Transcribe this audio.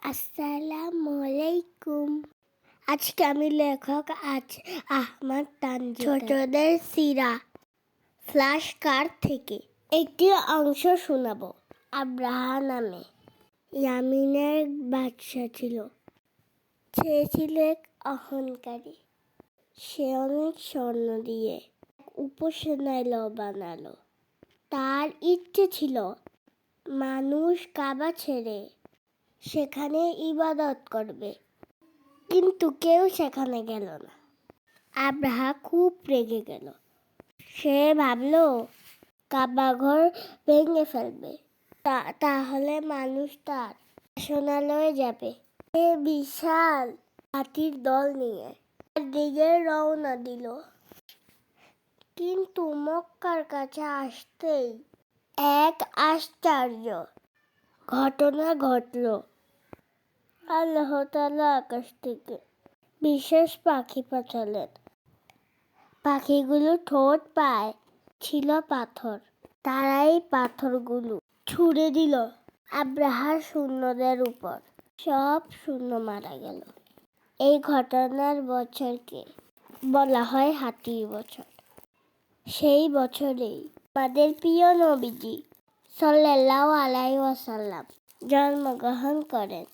আসসালামু আলাইকুম। আজকে আমি লেখক আহমদ তানজিদ ছোটদের সিরা ফ্ল্যাশ কার্ড থেকে একটি অংশ শোনাবো। আব্রাহা নামে ইয়ামিনের বাদশা ছিল। সে ছিল এক অহংকারী। সে অনেক স্বর্ণ দিয়ে উপাসনালয় বানালো। তার ইচ্ছে ছিল মানুষ কাবা ছেড়ে সেখানে ইবাদত করবে, কিন্তু কেউ সেখানে গেল না। আব্রাহা খুব রেগে গেল। সে ভাবলো কাবা ঘর ভেঙে ফেলবে, তাহলে মানুষ তার উপাসনালয়ে যাবে। সে বিশাল হাতির দল নিয়ে দিকে রওনা দিল। কিন্তু মক্কার কাছে আসতেই এক আশ্চর্য ঘটনা ঘটল। আল্লাহ তাআলা আকাশ থেকে বিশেষ পাখি পাঠালেন। পাখিগুলো ঠোঁট পায় ছিল পাথর। তারা এই পাথরগুলো ছুঁড়ে দিল আব্রাহার সৈন্যদের উপর। সব সৈন্য মারা গেল। এই ঘটনার বছরকে বলা হয় হাতির বছর। সেই বছরেই আমাদের প্রিয় নবীজি সাল্লাল্লাহু আলাইহি ওয়াসাল্লাম জন্মগ্রহণ করেন।